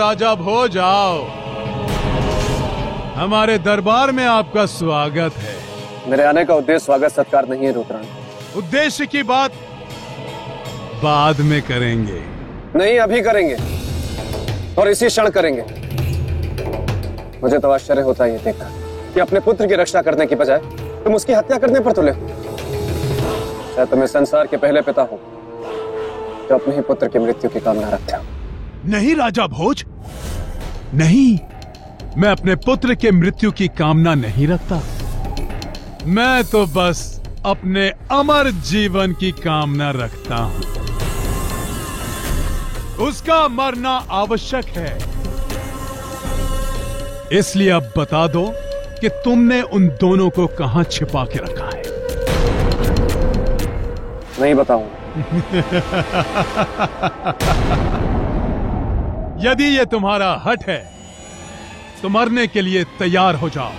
राजा भोज आओ, हमारे दरबार में आपका स्वागत है। मेरे आने का उद्देश्य स्वागत सत्कार नहीं है रुद्रांत। उद्देश्य की बात बाद में करेंगे। नहीं, अभी करेंगे और इसी क्षण करेंगे। मुझे तो आश्चर्य होता है ये देखकर कि अपने पुत्र की रक्षा करने की बजाय तुम उसकी हत्या करने पर तुले हो। शायद तुम्हें संसार के पहले पिता हो जो अपने ही पुत्र की मृत्यु की कामना रखते हो। नहीं राजा भोज, नहीं, मैं अपने पुत्र के मृत्यु की कामना नहीं रखता। मैं तो बस अपने अमर जीवन की कामना रखता हूं। उसका मरना आवश्यक है, इसलिए अब बता दो कि तुमने उन दोनों को कहां छिपा के रखा है। नहीं बताऊंगा। यदि ये तुम्हारा हठ है तो मरने के लिए तैयार हो जाओ।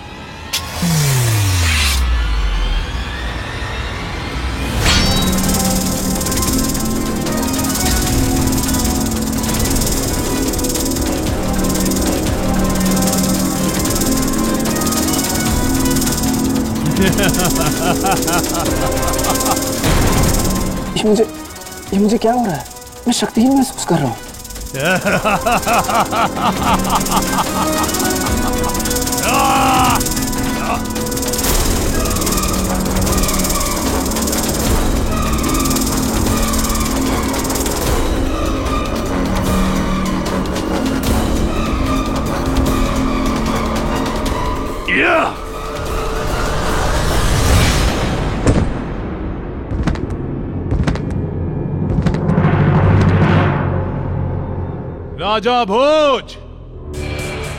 ये मुझे क्या हो रहा है? मैं शक्तिहीन महसूस कर रहा हूं। राजा भोज,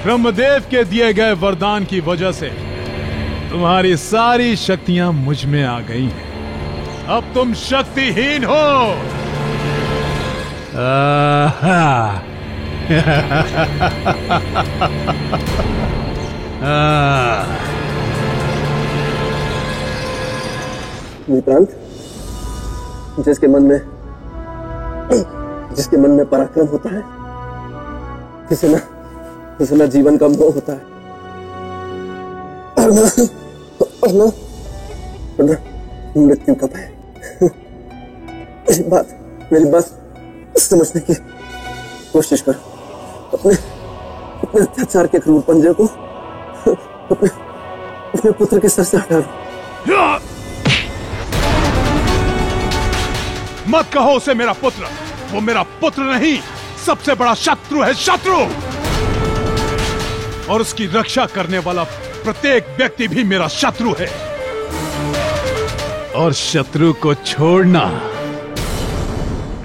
ब्रह्मदेव के दिए गए वरदान की वजह से तुम्हारी सारी शक्तियां मुझ में आ गई हैं। अब तुम शक्तिहीन हो। रुद्रांत, जिसके मन में पराक्रम होता है उसे ना जीवन का मोह होता है और ना मृत्यु का भय। मेरी बात समझने की कोशिश करो। अपने अत्याचार के क्रूर पंजे को अपने पुत्र के सर से हटा दो। मत कहो उसे मेरा पुत्र, वो मेरा पुत्र नहीं, सबसे बड़ा शत्रु है, शत्रु। और उसकी रक्षा करने वाला प्रत्येक व्यक्ति भी मेरा शत्रु है। और शत्रु को छोड़ना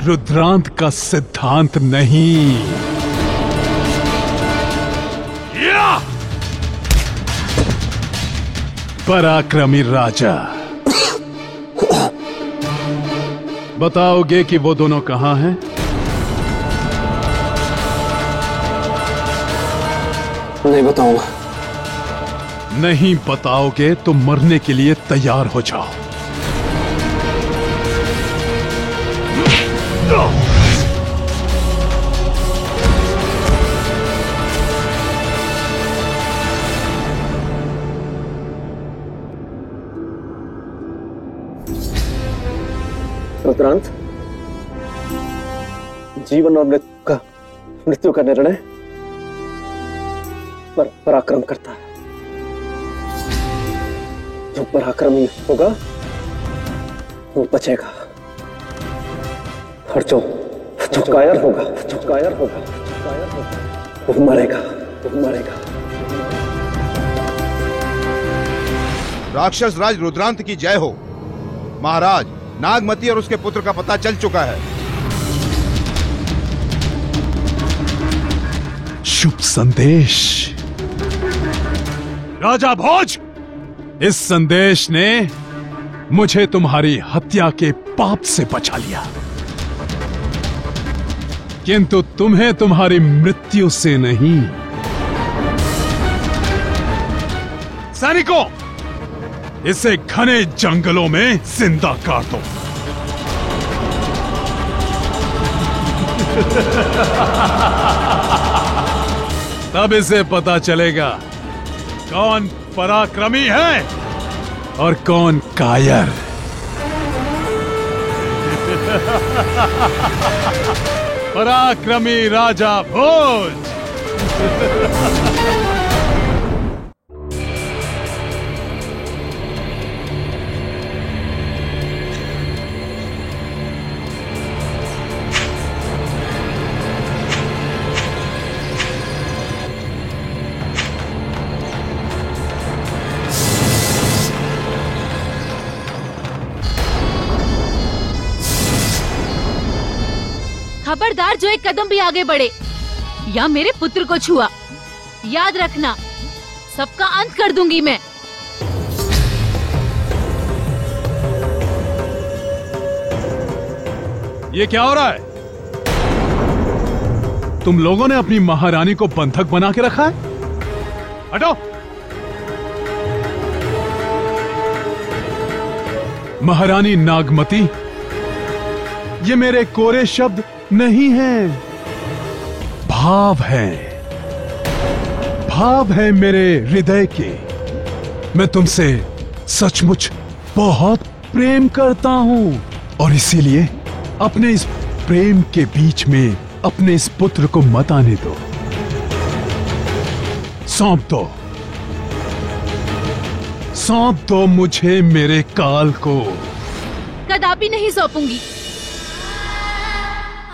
रुद्रांत का सिद्धांत नहीं। पराक्रमी राजा, बताओगे कि वो दोनों कहां हैं? नहीं बताऊंगा। नहीं बताओगे तो मरने के लिए तैयार हो जाओ। रुद्रांत, जीवन और मृत्यु का निर्णय पराक्रम करता है। जो पराक्रमी होगा वो बचेगा, और जो कायर होगा वो मरेगा। राक्षस राज रुद्रांत की जय हो। महाराज, नागमती और उसके पुत्र का पता चल चुका है। शुभ संदेश। राजा भोज, इस संदेश ने मुझे तुम्हारी हत्या के पाप से बचा लिया, किंतु तुम्हें तुम्हारी मृत्यु से नहीं। सैनिकों, इसे घने जंगलों में जिंदा काट दो। तब इसे पता चलेगा कौन पराक्रमी है और कौन कायर। पराक्रमी राजा भोज। खबरदार जो एक कदम भी आगे बढ़े या मेरे पुत्र को छुआ, याद रखना सबका अंत कर दूंगी मैं। ये क्या हो रहा है? तुम लोगों ने अपनी महारानी को बंधक बना के रखा है? हटो। महारानी नागमती, ये मेरे कोरे शब्द नहीं हैं, भाव हैं, भाव है मेरे हृदय के। मैं तुमसे सचमुच बहुत प्रेम करता हूं और इसीलिए अपने इस प्रेम के बीच में अपने इस पुत्र को मत आने दो। सौंप दो, सौंप दो मुझे मेरे काल को। कदापि नहीं सौंपूंगी।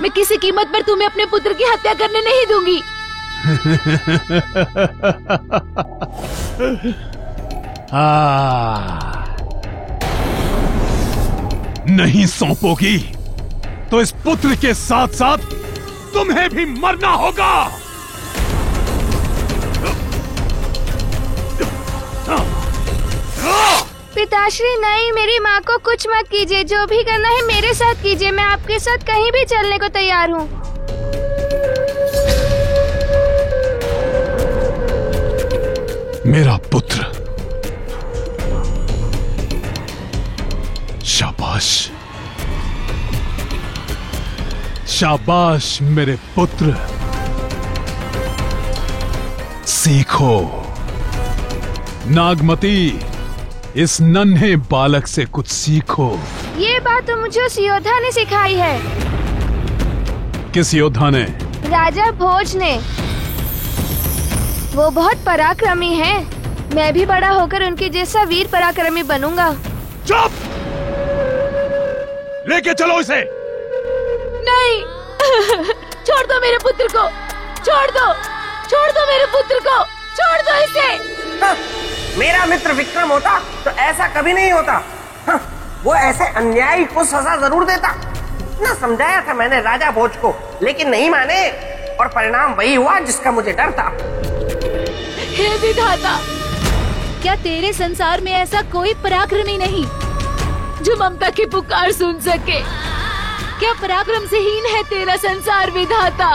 मैं किसी कीमत पर तुम्हें अपने पुत्र की हत्या करने नहीं दूंगी। नहीं सौंपोगी तो इस पुत्र के साथ साथ तुम्हें भी मरना होगा। पिताश्री नहीं, मेरी माँ को कुछ मत कीजिए। जो भी करना है मेरे साथ कीजिए। मैं आपके साथ कहीं भी चलने को तैयार हूँ। मेरा पुत्र, शाबाश, शाबाश मेरे पुत्र। सीखो नागमती, इस नन्हे बालक से कुछ सीखो। ये बात तो मुझे उस योद्धा ने सिखाई है। किस योद्धा ने? राजा भोज ने। वो बहुत पराक्रमी हैं। मैं भी बड़ा होकर उनके जैसा वीर पराक्रमी बनूंगा। चुप! लेके चलो इसे। नहीं। छोड़ दो मेरे पुत्र को, छोड़ दो, छोड़ दो मेरे पुत्र को, छोड़ दो इसे। हाँ, मेरा मित्र विक्रम होता तो ऐसा कभी नहीं होता। हाँ, वो ऐसे अन्यायी को सजा जरूर देता। ना समझाया था मैंने राजा भोज को, लेकिन नहीं माने और परिणाम वही हुआ जिसका मुझे डर था। हे विधाता, क्या तेरे संसार में ऐसा कोई पराक्रमी नहीं जो ममता की पुकार सुन सके? क्या पराक्रम से हीन है तेरा संसार विधाता,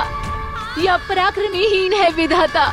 या पराक्रमी हीन है विधाता?